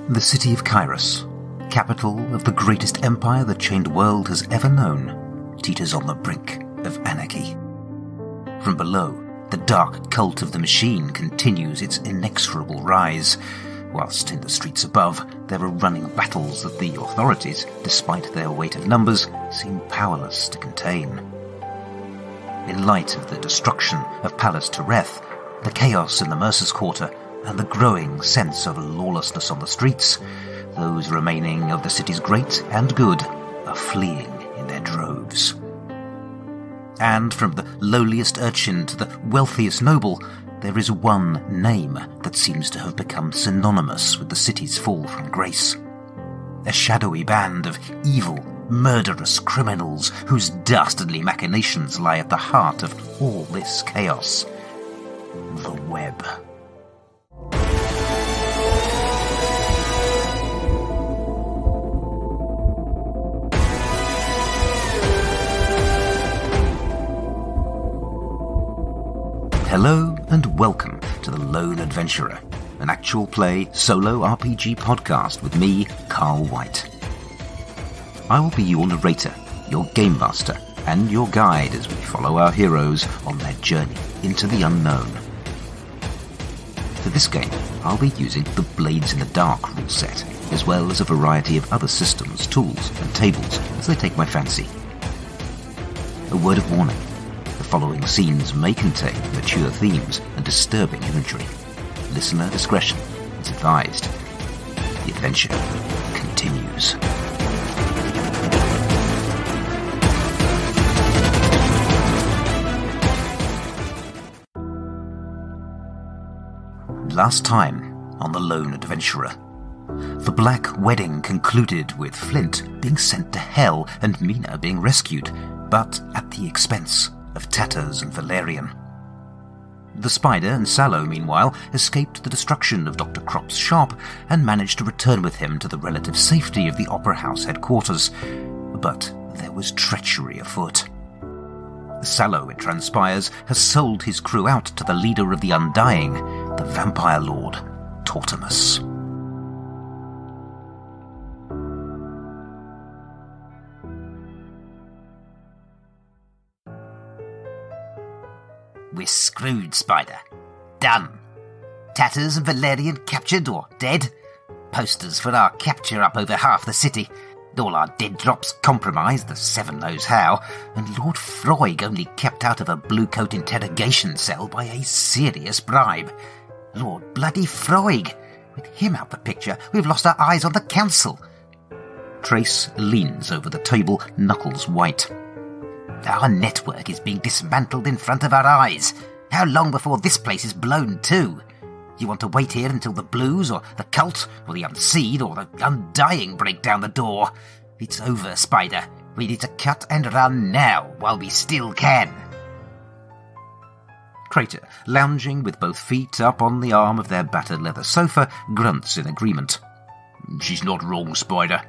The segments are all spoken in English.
The city of Kairos, capital of the greatest empire the chained world has ever known, teeters on the brink of anarchy. From below, the dark cult of the machine continues its inexorable rise, whilst in the streets above there are running battles that the authorities, despite their weight of numbers, seem powerless to contain. In light of the destruction of Palace Tereth, the chaos in the Mercer's Quarter, and the growing sense of lawlessness on the streets, those remaining of the city's great and good are fleeing in their droves. And from the lowliest urchin to the wealthiest noble, there is one name that seems to have become synonymous with the city's fall from grace. A shadowy band of evil, murderous criminals whose dastardly machinations lie at the heart of all this chaos. The Web. Hello and welcome to The Lone Adventurer, an actual play solo RPG podcast with me, Carl White. I will be your narrator, your game master, and your guide as we follow our heroes on their journey into the unknown. For this game, I'll be using the Blades in the Dark rule set, as well as a variety of other systems, tools, and tables as they take my fancy. A word of warning. The following scenes may contain mature themes and disturbing imagery. Listener discretion is advised. The adventure continues. Last time on The Lone Adventurer. The Black Wedding concluded with Flint being sent to hell and Mina being rescued, but at the expense of Tatters and Valerian. The Spider and Sallow, meanwhile, escaped the destruction of Dr. Crop's shop and managed to return with him to the relative safety of the Opera House headquarters. But there was treachery afoot. Sallow, it transpires, has sold his crew out to the leader of the Undying, the vampire lord, Tortimus. We're screwed, Spider. Done. Tatters and Valerian captured or dead. Posters for our capture up over half the city. All our dead drops compromised, the seven knows how, and Lord Phroaig only kept out of a blue-coat interrogation cell by a serious bribe. Lord bloody Phroaig! With him out the picture, we've lost our eyes on the council. Trace leans over the table, knuckles white. Our network is being dismantled in front of our eyes. How long before this place is blown too? You want to wait here until the Blues, or the Cult, or the Unseen, or the Undying break down the door? It's over, Spider. We need to cut and run now, while we still can. Crater, lounging with both feet up on the arm of their battered leather sofa, grunts in agreement. She's not wrong, Spider.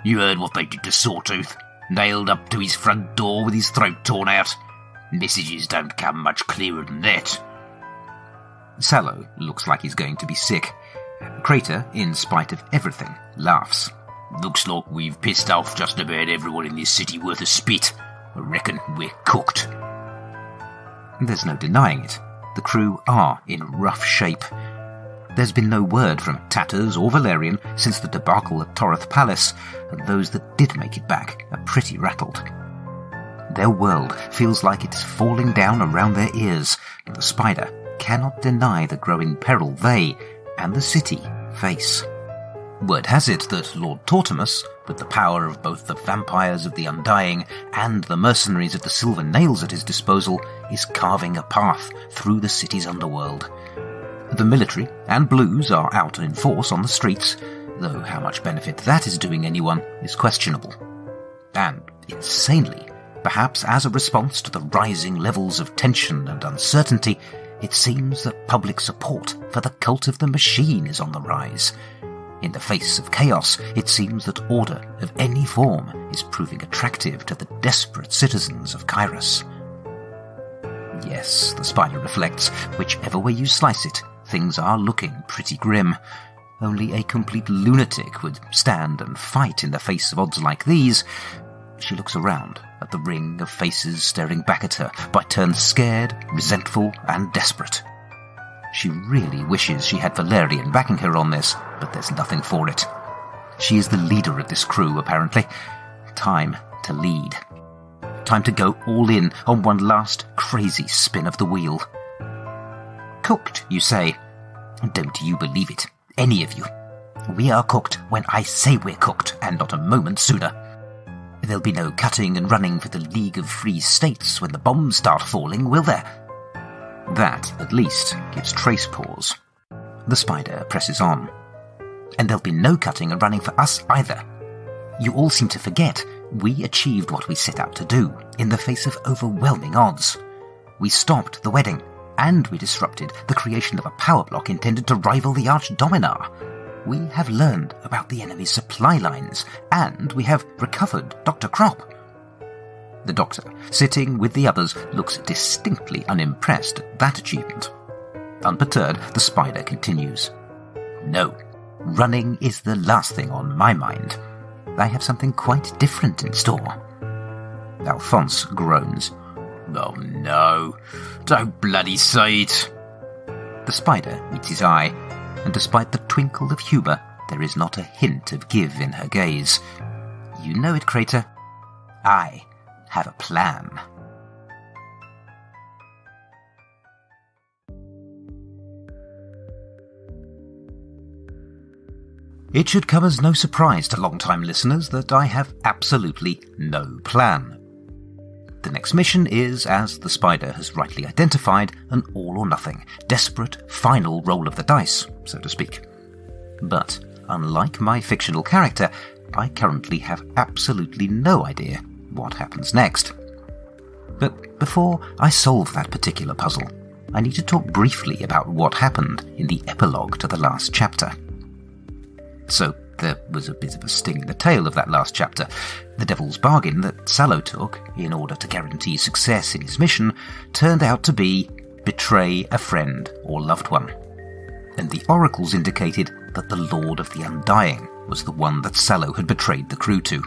You heard what they did to Sawtooth. Nailed up to his front door with his throat torn out. Messages don't come much clearer than that. Sallow looks like he's going to be sick. Crater, in spite of everything, laughs. Looks like we've pissed off just about everyone in this city worth a spit. I reckon we're cooked. There's no denying it. The crew are in rough shape. There's been no word from Tatters or Valerian since the debacle at Toreth Palace, and those that did make it back are pretty rattled. Their world feels like it's falling down around their ears, and the Spider cannot deny the growing peril they, and the city, face. Word has it that Lord Tortimus, with the power of both the vampires of the Undying and the mercenaries of the Silver Nails at his disposal, is carving a path through the city's underworld. The military and Blues are out in force on the streets, though how much benefit that is doing anyone is questionable. And, insanely, perhaps as a response to the rising levels of tension and uncertainty, it seems that public support for the cult of the machine is on the rise. In the face of chaos, it seems that order of any form is proving attractive to the desperate citizens of Kairos. Yes, the Spider reflects, whichever way you slice it, things are looking pretty grim. Only a complete lunatic would stand and fight in the face of odds like these. She looks around at the ring of faces staring back at her, by turns scared, resentful, and desperate. She really wishes she had Valerian backing her on this, but there's nothing for it. She is the leader of this crew, apparently. Time to lead. Time to go all in on one last crazy spin of the wheel. Cooked, you say? Don't you believe it, any of you. We are cooked when I say we're cooked, and not a moment sooner. There'll be no cutting and running for the League of Free States when the bombs start falling, will there? That, at least, gives Trace pause. The spider presses on. And there'll be no cutting and running for us either. You all seem to forget we achieved what we set out to do, in the face of overwhelming odds. We stopped the wedding, and we disrupted the creation of a power block intended to rival the Arch-Dominar. We have learned about the enemy's supply lines, and we have recovered Dr. Crop. The Doctor, sitting with the others, looks distinctly unimpressed at that achievement. Unperturbed, the spider continues. No, running is the last thing on my mind. I have something quite different in store. Alphonse groans. Oh no, don't bloody say it. The spider meets his eye, and despite the twinkle of humour, there is not a hint of give in her gaze. You know it, Crater. I have a plan. It should come as no surprise to long-time listeners that I have absolutely no plan. The next mission is, as the spider has rightly identified, an all-or-nothing, desperate, final roll of the dice, so to speak. But, unlike my fictional character, I currently have absolutely no idea what happens next. But before I solve that particular puzzle, I need to talk briefly about what happened in the epilogue to the last chapter. So, there was a bit of a sting in the tail of that last chapter. The devil's bargain that Sallow took, in order to guarantee success in his mission, turned out to be betray a friend or loved one. And the oracles indicated that the Lord of the Undying was the one that Sallow had betrayed the crew to.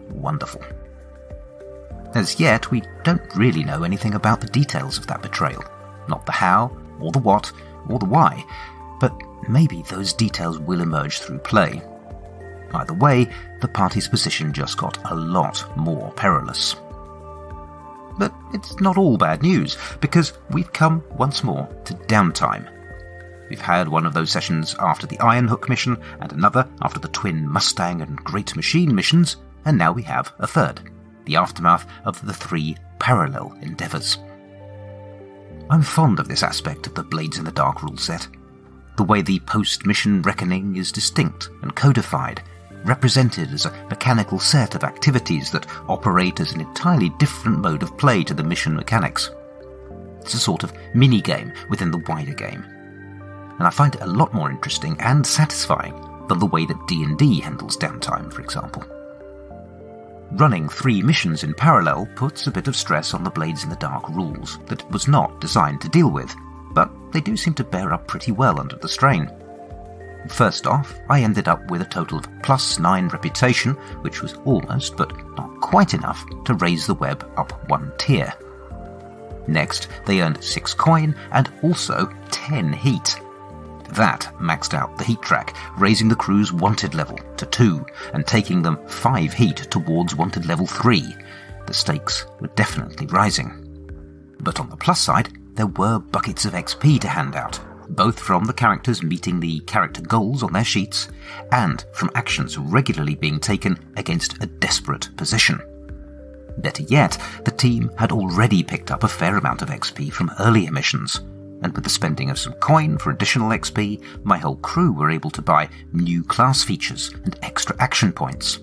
Wonderful. As yet, we don't really know anything about the details of that betrayal. Not the how, or the what, or the why, but maybe those details will emerge through play. Either way, the party's position just got a lot more perilous. But it's not all bad news, because we've come once more to downtime. We've had one of those sessions after the Iron Hook mission, and another after the Twin Mustang and Great Machine missions, and now we have a third, the aftermath of the 3 parallel endeavours. I'm fond of this aspect of the Blades in the Dark rule set. The way the post-mission reckoning is distinct and codified, represented as a mechanical set of activities that operate as an entirely different mode of play to the mission mechanics. It's a sort of mini-game within the wider game. And I find it a lot more interesting and satisfying than the way that D&D handles downtime, for example. Running 3 missions in parallel puts a bit of stress on the Blades in the Dark rules that it was not designed to deal with, but they do seem to bear up pretty well under the strain. First off, I ended up with a total of +9 reputation, which was almost, but not quite enough, to raise the web up 1 tier. Next, they earned 6 coin and also 10 heat. That maxed out the heat track, raising the crew's wanted level to 2, and taking them 5 heat towards wanted level 3. The stakes were definitely rising. But on the plus side, there were buckets of XP to hand out, both from the characters meeting the character goals on their sheets, and from actions regularly being taken against a desperate position. Better yet, the team had already picked up a fair amount of XP from earlier missions, and with the spending of some coin for additional XP, my whole crew were able to buy new class features and extra action points.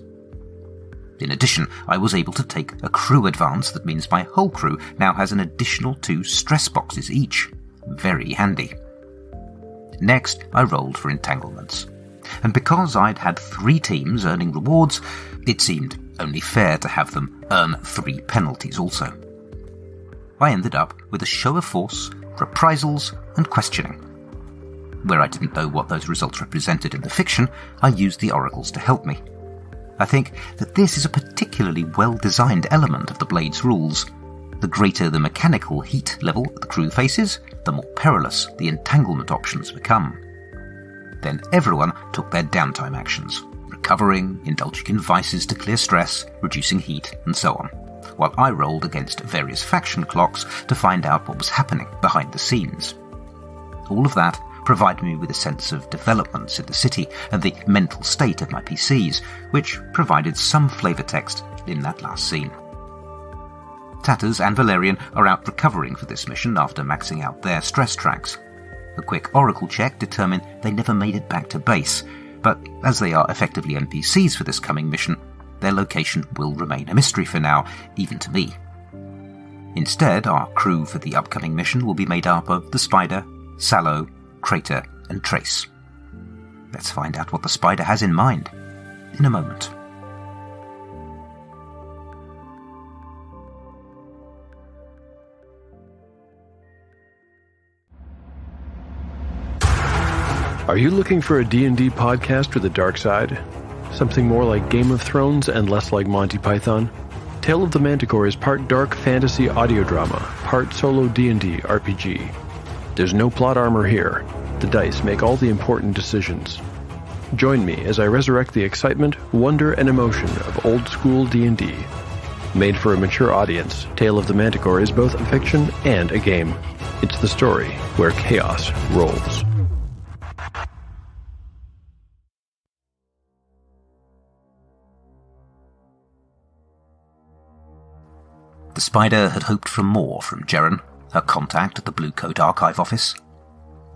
In addition, I was able to take a crew advance that means my whole crew now has an additional 2 stress boxes each. Very handy. Next, I rolled for Entanglements. And because I'd had 3 teams earning rewards, it seemed only fair to have them earn 3 penalties also. I ended up with a show of force, reprisals, and questioning. Where I didn't know what those results represented in the fiction, I used the oracles to help me. I think that this is a particularly well-designed element of the Blade's rules. The greater the mechanical heat level the crew faces, the more perilous the entanglement options become. Then everyone took their downtime actions, recovering, indulging in vices to clear stress, reducing heat, and so on, while I rolled against various faction clocks to find out what was happening behind the scenes. All of that provided me with a sense of developments in the city and the mental state of my PCs, which provided some flavour text in that last scene. Tatters and Valerian are out recovering for this mission after maxing out their stress tracks. A quick oracle check determined they never made it back to base, but as they are effectively NPCs for this coming mission, their location will remain a mystery for now, even to me. Instead, our crew for the upcoming mission will be made up of the Spider, Sallow, Crater, and Trace. Let's find out what the Spider has in mind in a moment. Are you looking for a D&D podcast with a dark side? Something more like Game of Thrones and less like Monty Python? Tale of the Manticore is part dark fantasy audio drama, part solo D&D RPG. There's no plot armor here. The dice make all the important decisions. Join me as I resurrect the excitement, wonder, and emotion of old-school D&D. Made for a mature audience, Tale of the Manticore is both a fiction and a game. It's the story where chaos rolls. The Spider had hoped for more from Jeren, her contact at the Blue Coat Archive Office.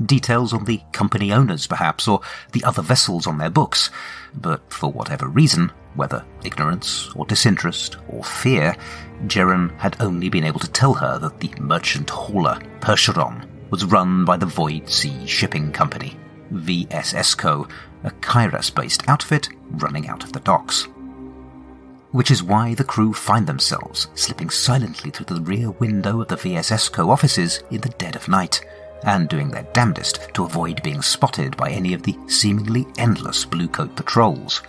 Details on the company owners, perhaps, or the other vessels on their books, but for whatever reason, whether ignorance or disinterest or fear, Jeren had only been able to tell her that the merchant hauler, Percheron, was run by the Void Sea Shipping Company, VSS Co., a Kairos-based outfit running out of the docks. Which is why the crew find themselves slipping silently through the rear window of the VSS Co. offices in the dead of night, and doing their damnedest to avoid being spotted by any of the seemingly endless Blue Coat patrols.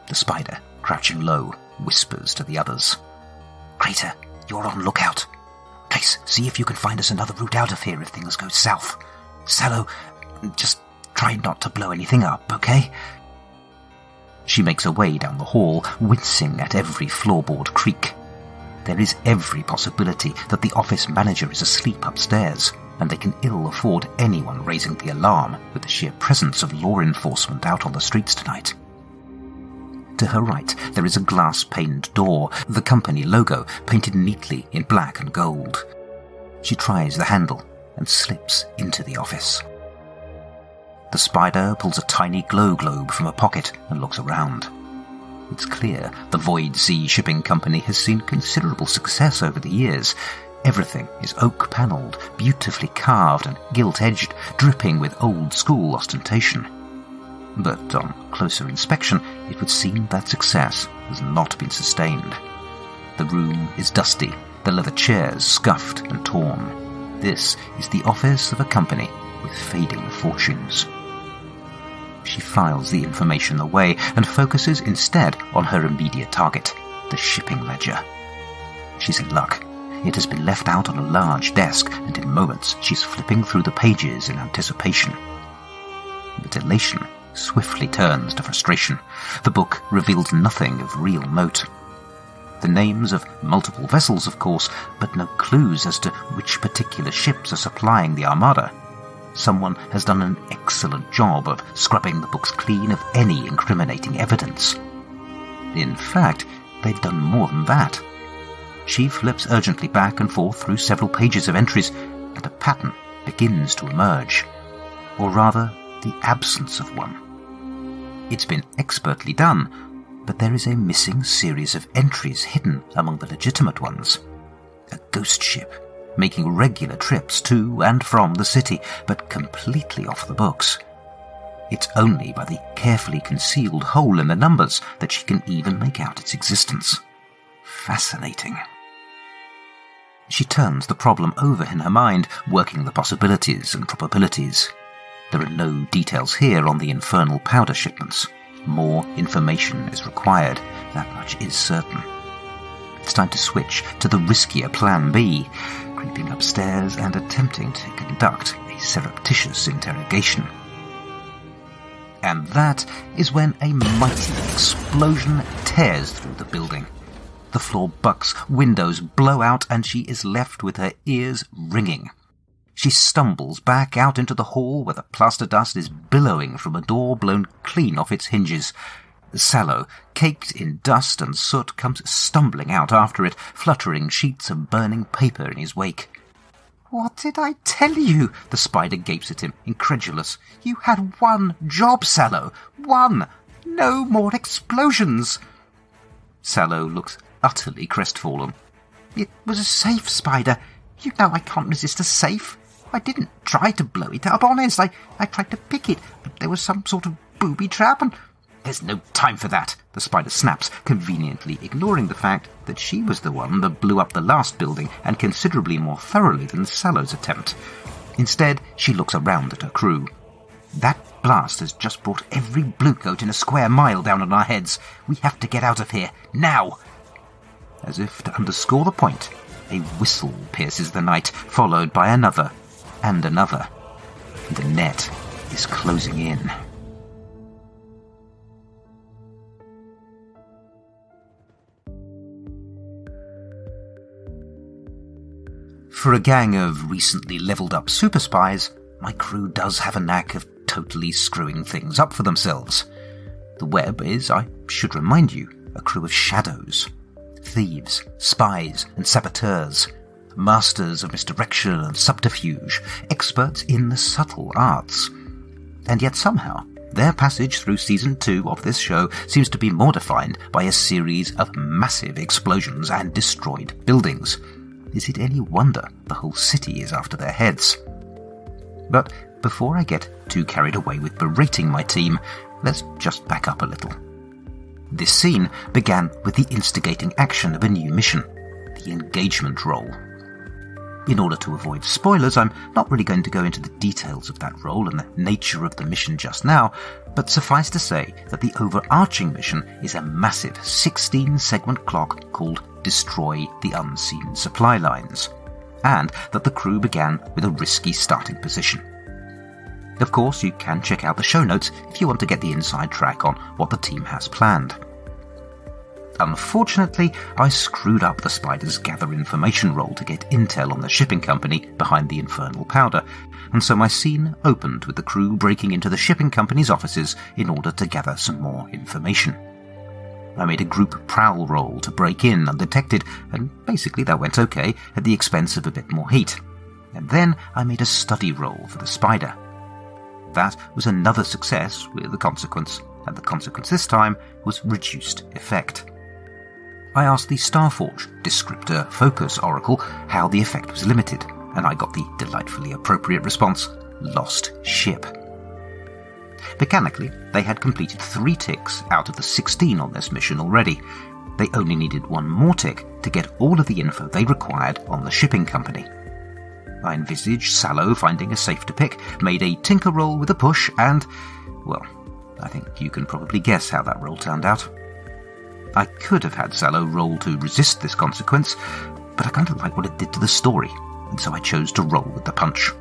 The Spider, crouching low, whispers to the others. "Crater, you're on lookout. Case, see if you can find us another route out of here if things go south. Sallow, just try not to blow anything up, okay?" She makes her way down the hall, wincing at every floorboard creak. There is every possibility that the office manager is asleep upstairs, and they can ill afford anyone raising the alarm with the sheer presence of law enforcement out on the streets tonight. To her right, there is a glass-paned door, the company logo painted neatly in black and gold. She tries the handle and slips into the office. The Spider pulls a tiny glow globe from a pocket and looks around. It's clear the Void Sea Shipping Company has seen considerable success over the years. Everything is oak-panelled, beautifully carved and gilt-edged, dripping with old-school ostentation. But on closer inspection, it would seem that success has not been sustained. The room is dusty, the leather chairs scuffed and torn. This is the office of a company with fading fortunes. She files the information away and focuses instead on her immediate target, the shipping ledger. She's in luck. It has been left out on a large desk, and in moments she's flipping through the pages in anticipation. But elation swiftly turns to frustration. The book reveals nothing of real note. The names of multiple vessels, of course, but no clues as to which particular ships are supplying the armada. Someone has done an excellent job of scrubbing the books clean of any incriminating evidence. In fact, they've done more than that. She flips urgently back and forth through several pages of entries, and a pattern begins to emerge. Or rather, the absence of one. It's been expertly done, but there is a missing series of entries hidden among the legitimate ones. A ghost ship, making regular trips to and from the city, but completely off the books. It's only by the carefully concealed hole in the numbers that she can even make out its existence. Fascinating. She turns the problem over in her mind, working the possibilities and probabilities. There are no details here on the infernal powder shipments. More information is required, that much is certain. It's time to switch to the riskier Plan B, creeping upstairs and attempting to conduct a surreptitious interrogation. And that is when a mighty explosion tears through the building. The floor bucks, windows blow out, and she is left with her ears ringing. She stumbles back out into the hall where the plaster dust is billowing from a door blown clean off its hinges. Sallow, caked in dust and soot, comes stumbling out after it, fluttering sheets of burning paper in his wake. "What did I tell you?" the spider gapes at him, incredulous. "You had one job, Sallow. One! No more explosions!" Sallow looks utterly crestfallen. "It was a safe, Spider. You know I can't resist a safe. I didn't try to blow it up, honest. I tried to pick it, but there was some sort of booby trap and—" "There's no time for that," the spider snaps, conveniently ignoring the fact that she was the one that blew up the last building, and considerably more thoroughly than Sallow's attempt. Instead, she looks around at her crew. "That blast has just brought every bluecoat in a square mile down on our heads. We have to get out of here, now!" As if to underscore the point, a whistle pierces the night, followed by another and another. The net is closing in. For a gang of recently leveled up super spies, my crew does have a knack of totally screwing things up for themselves. The web is, I should remind you, a crew of shadows. Thieves, spies, and saboteurs. Masters of misdirection and subterfuge, experts in the subtle arts. And yet somehow, their passage through Season 2 of this show seems to be more defined by a series of massive explosions and destroyed buildings. Is it any wonder the whole city is after their heads? But before I get too carried away with berating my team, let's just back up a little. This scene began with the instigating action of a new mission, the engagement role. In order to avoid spoilers, I'm not really going to go into the details of that role and the nature of the mission just now, but suffice to say that the overarching mission is a massive 16-segment clock called Destroy the Unseen Supply Lines, and that the crew began with a risky starting position. Of course, you can check out the show notes if you want to get the inside track on what the team has planned. Unfortunately, I screwed up the Spider's gather information roll to get intel on the shipping company behind the infernal powder, and so my scene opened with the crew breaking into the shipping company's offices in order to gather some more information. I made a group prowl roll to break in undetected, and basically that went okay at the expense of a bit more heat. And then I made a study roll for the Spider. That was another success with a consequence, and the consequence this time was reduced effect. I asked the Starforge descriptor focus oracle how the effect was limited, and I got the delightfully appropriate response, lost ship. Mechanically, they had completed 3 ticks out of the 16 on this mission already. They only needed 1 more tick to get all of the info they required on the shipping company. I envisaged Sallow finding a safe to pick, made a tinker roll with a push, and, well, I think you can probably guess how that roll turned out. I could have had Sallow roll to resist this consequence, but I kind of like what it did to the story, and so I chose to roll with the punch.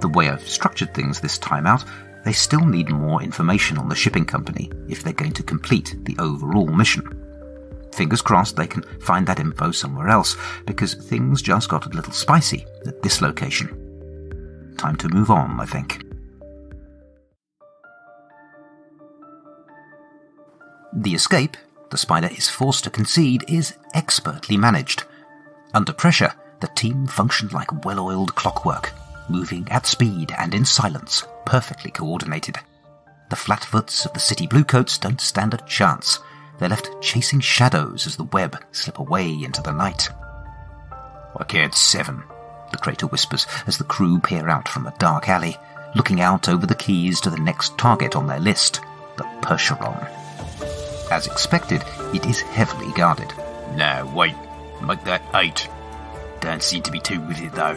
The way I've structured things this time out, they still need more information on the shipping company if they're going to complete the overall mission. Fingers crossed they can find that info somewhere else, because things just got a little spicy at this location. Time to move on, I think. The escape, the Spider is forced to concede, is expertly managed. Under pressure, the team functioned like well-oiled clockwork, moving at speed and in silence, perfectly coordinated. The flatfoots of the city bluecoats don't stand a chance. They're left chasing shadows as the web slip away into the night. "I can't 7, the Crater whispers as the crew peer out from a dark alley, looking out over the keys to the next target on their list, the Percheron. As expected, it is heavily guarded. "No, wait. Make that 8. Don't seem to be too with it, though.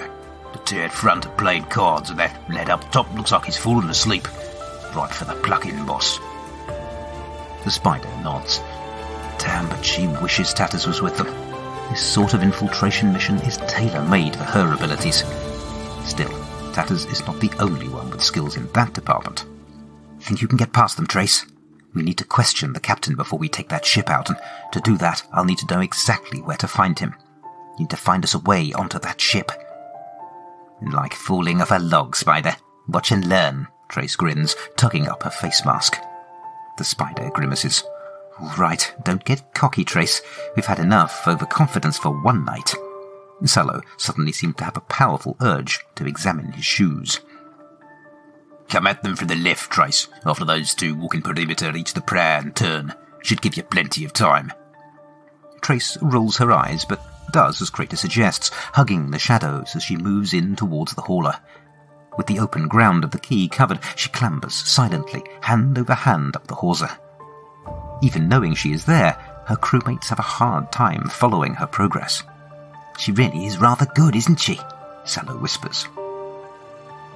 The two at front are playing cards, and that lad up top looks like he's fallen asleep. Right for the plucking, boss. The spider nods. Damn, but she wishes Tatters was with them. This sort of infiltration mission is tailor-made for her abilities. Still, Tatters is not the only one with skills in that department. Think you can get past them, Trace? We need to question the captain before we take that ship out, and to do that, I'll need to know exactly where to find him. You need to find us a way onto that ship. Like falling off a log, Spider. Watch and learn, Trace grins, tugging up her face mask. The spider grimaces. All right, don't get cocky, Trace. We've had enough overconfidence for one night. Sallow suddenly seemed to have a powerful urge to examine his shoes. Come at them from the left, Trace. After those two walk in perimeter, reach the prow and turn. Should give you plenty of time. Trace rolls her eyes, but does as Crater suggests, hugging the shadows as she moves in towards the hauler. With the open ground of the quay covered, she clambers silently, hand over hand up the hawser. Even knowing she is there, her crewmates have a hard time following her progress. She really is rather good, isn't she? Sallow whispers.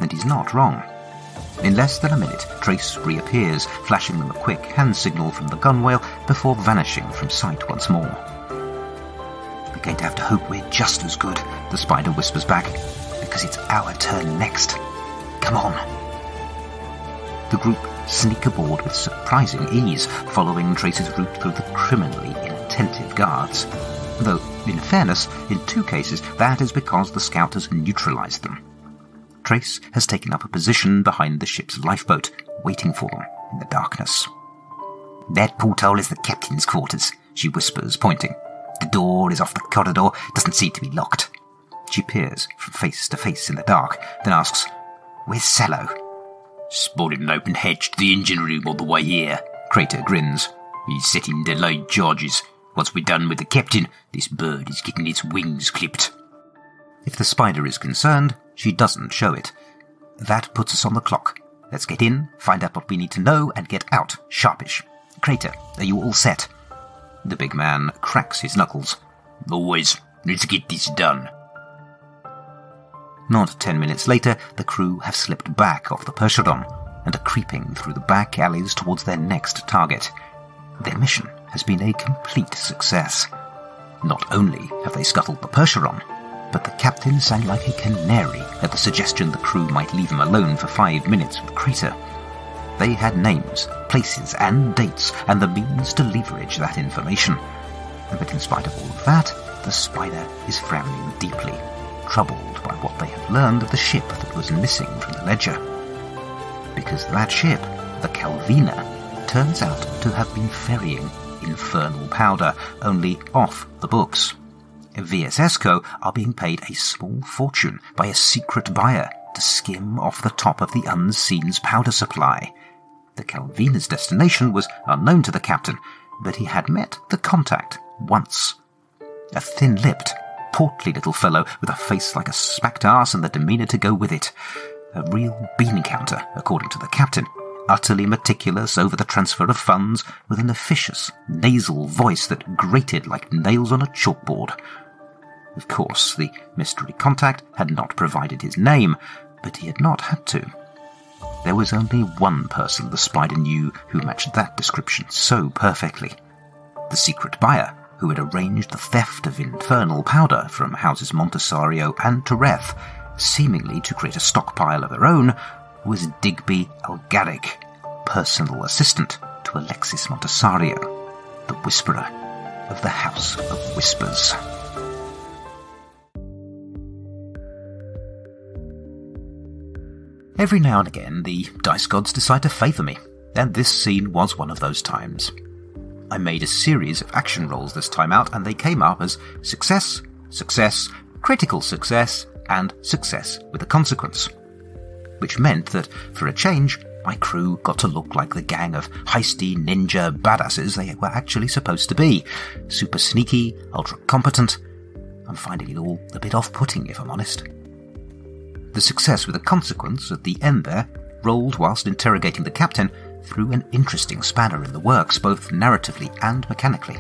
And he's not wrong. In less than a minute, Trace reappears, flashing them a quick hand signal from the gunwale before vanishing from sight once more. We're going to have to hope we're just as good, the spider whispers back, because it's our turn next. Come on. The group sneak aboard with surprising ease, following Trace's route through the criminally inattentive guards. Though, in fairness, in 2 cases that is because the scout has neutralized them. Trace has taken up a position behind the ship's lifeboat, waiting for them in the darkness. That porthole is the captain's quarters, she whispers, pointing. The door is off the corridor, doesn't seem to be locked. She peers from face to face in the dark, then asks, Where's Sallow? Spotted an open hatch to the engine room on the way here. Crater grins. He's setting delayed charges. Once we're done with the captain, this bird is getting its wings clipped. If the spider is concerned, she doesn't show it. That puts us on the clock. Let's get in, find out what we need to know, and get out, sharpish. Crater, are you all set? The big man cracks his knuckles. Always. Let's get this done. Not 10 minutes later, the crew have slipped back off the Percheron and are creeping through the back alleys towards their next target. Their mission has been a complete success. Not only have they scuttled the Percheron, but the captain sang like a canary at the suggestion the crew might leave him alone for 5 minutes with Crater. They had names, places, and dates, and the means to leverage that information. But in spite of all of that, the spider is frowning deeply, troubled by what they have learned of the ship that was missing from the ledger. Because that ship, the Calvina, turns out to have been ferrying infernal powder, only off the books. VSSCO are being paid a small fortune by a secret buyer to skim off the top of the Unseen's powder supply. The Calvina's destination was unknown to the captain, but he had met the contact once. A thin-lipped, portly little fellow with a face like a smacked arse and the demeanour to go with it. A real bean counter, according to the captain, utterly meticulous over the transfer of funds, with an officious, nasal voice that grated like nails on a chalkboard. Of course, the mystery contact had not provided his name, but he had not had to. There was only one person the spider knew who matched that description so perfectly. The secret buyer who had arranged the theft of infernal powder from houses Montesario and Tereth, seemingly to create a stockpile of their own, was Digby Algaric, personal assistant to Alexis Montesario, the Whisperer of the House of Whispers. Every now and again, the dice gods decide to favour me, and this scene was one of those times. I made a series of action rolls this time out, and they came up as success, success, critical success, and success with a consequence. Which meant that, for a change, my crew got to look like the gang of heisty ninja badasses they were actually supposed to be. Super sneaky, ultra competent. I'm finding it all a bit off-putting, if I'm honest. The success with a consequence at the end there rolled whilst interrogating the captain through an interesting spanner in the works, both narratively and mechanically.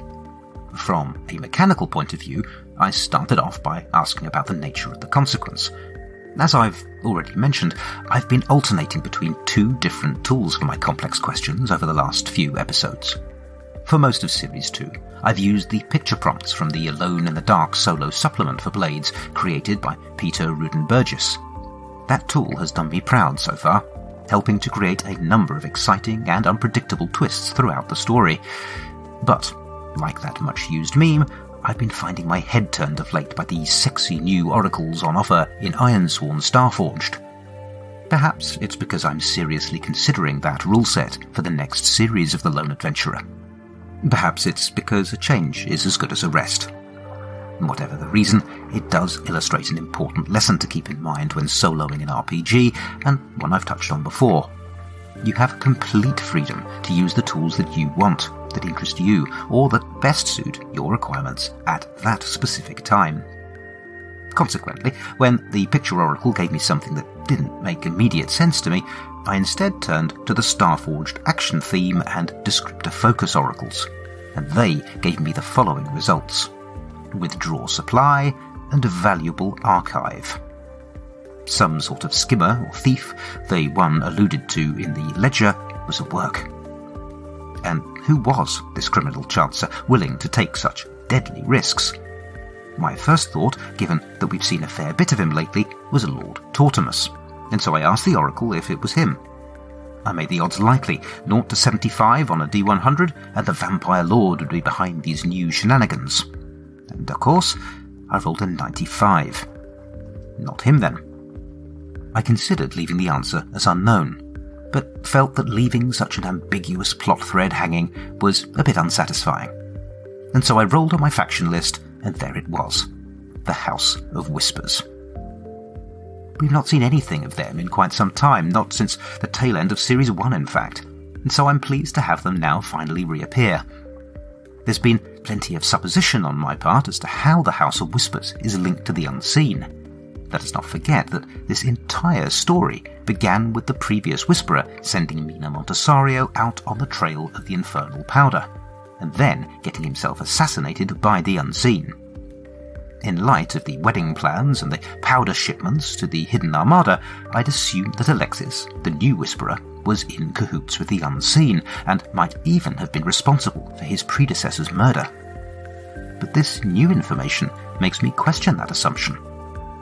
From a mechanical point of view, I started off by asking about the nature of the consequence. As I've already mentioned, I've been alternating between 2 different tools for my complex questions over the last few episodes. For most of Series 2, I've used the picture prompts from the Alone in the Dark solo supplement for Blades created by Peter Ruden-Burgess. That tool has done me proud so far, helping to create a number of exciting and unpredictable twists throughout the story. But, like that much-used meme, I've been finding my head turned of late by these sexy new oracles on offer in Ironsworn Starforged. Perhaps it's because I'm seriously considering that rule set for the next series of The Lone Adventurer. Perhaps it's because a change is as good as a rest. Whatever the reason, it does illustrate an important lesson to keep in mind when soloing an RPG, and one I've touched on before. You have complete freedom to use the tools that you want, that interest you, or that best suit your requirements at that specific time. Consequently, when the Picture Oracle gave me something that didn't make immediate sense to me, I instead turned to the Starforged Action Theme and Descriptor Focus Oracles, and they gave me the following results: Withdraw Supply and Valuable Archive. Some sort of skimmer or thief, the one alluded to in the ledger, was at work. And who was this criminal chancer willing to take such deadly risks? My first thought, given that we've seen a fair bit of him lately, was Lord Tortimus, and so I asked the Oracle if it was him. I made the odds likely, 0 to 75 on a D100, and the Vampire Lord would be behind these new shenanigans. And of course, I rolled a 95. Not him then. I considered leaving the answer as unknown, but felt that leaving such an ambiguous plot thread hanging was a bit unsatisfying. And so I rolled on my faction list, and there it was, the House of Whispers. We've not seen anything of them in quite some time, not since the tail end of Series 1 in fact, and so I'm pleased to have them now finally reappear. There's been plenty of supposition on my part as to how the House of Whispers is linked to the unseen. Let us not forget that this entire story began with the previous Whisperer sending Mina Montesario out on the trail of the infernal powder, and then getting himself assassinated by the unseen. In light of the wedding plans and the powder shipments to the Hidden Armada, I'd assumed that Alexis, the new Whisperer, was in cahoots with the unseen, and might even have been responsible for his predecessor's murder. But this new information makes me question that assumption.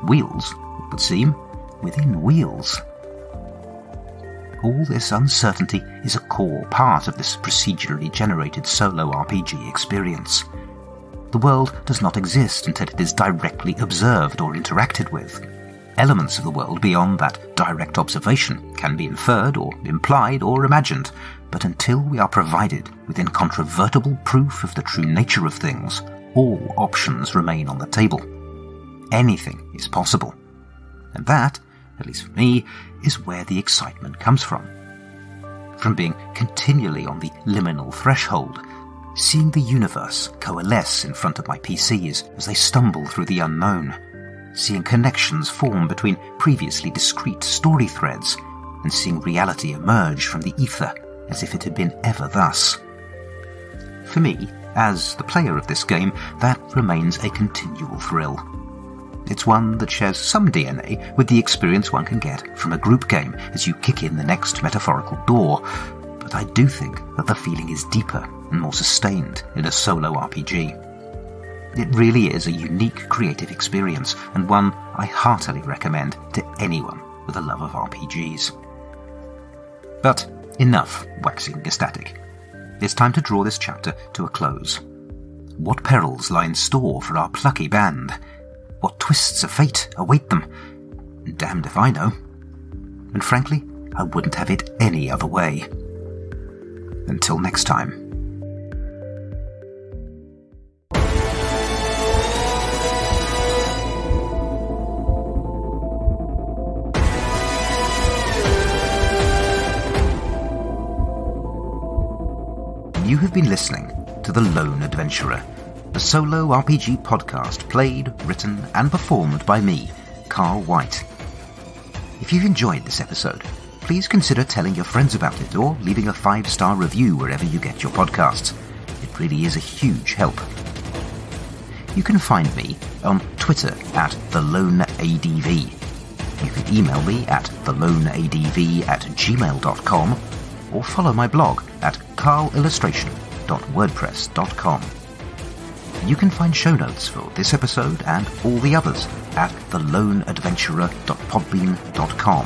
Wheels, it would seem, within wheels. All this uncertainty is a core part of this procedurally generated solo RPG experience. The world does not exist until it is directly observed or interacted with. Elements of the world beyond that direct observation can be inferred or implied or imagined, but until we are provided with incontrovertible proof of the true nature of things, all options remain on the table. Anything is possible. And that, at least for me, is where the excitement comes from. From being continually on the liminal threshold, seeing the universe coalesce in front of my PCs as they stumble through the unknown, seeing connections form between previously discrete story threads, and seeing reality emerge from the ether as if it had been ever thus. For me, as the player of this game, that remains a continual thrill. It's one that shares some DNA with the experience one can get from a group game as you kick in the next metaphorical door, but I do think that the feeling is deeper and more sustained in a solo RPG. It really is a unique creative experience, and one I heartily recommend to anyone with a love of RPGs. But enough waxing ecstatic. It's time to draw this chapter to a close. What perils lie in store for our plucky band? What twists of fate await them? Damned if I know. And frankly, I wouldn't have it any other way. Until next time. You have been listening to The Lone Adventurer, a solo RPG podcast played, written, and performed by me, Carl White. If you've enjoyed this episode, please consider telling your friends about it or leaving a 5-star review wherever you get your podcasts. It really is a huge help. You can find me on Twitter at TheLoneADV. You can email me at theloneadv@gmail.com or follow my blog at carlillustration.wordpress.com. You can find show notes for this episode and all the others at theloneadventurer.podbean.com,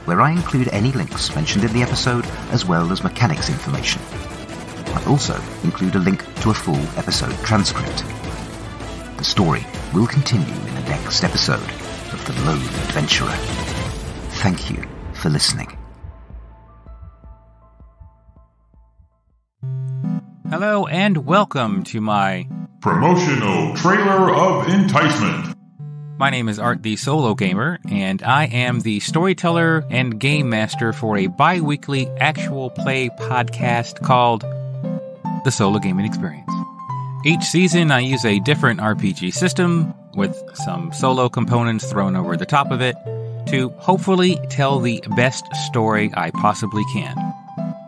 where I include any links mentioned in the episode as well as mechanics information. I also include a link to a full episode transcript. The story will continue in the next episode of The Lone Adventurer. Thank you for listening. Hello and welcome to my promotional trailer of enticement. My name is Art the Solo Gamer, and I am the storyteller and game master for a bi-weekly actual play podcast called The Solo Gaming Experience. Each season I use a different RPG system with some solo components thrown over the top of it to hopefully tell the best story I possibly can.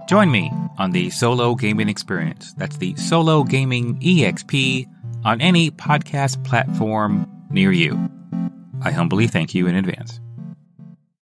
Join me on the Solo Gaming Experience. That's the Solo Gaming EXP on any podcast platform near you. I humbly thank you in advance.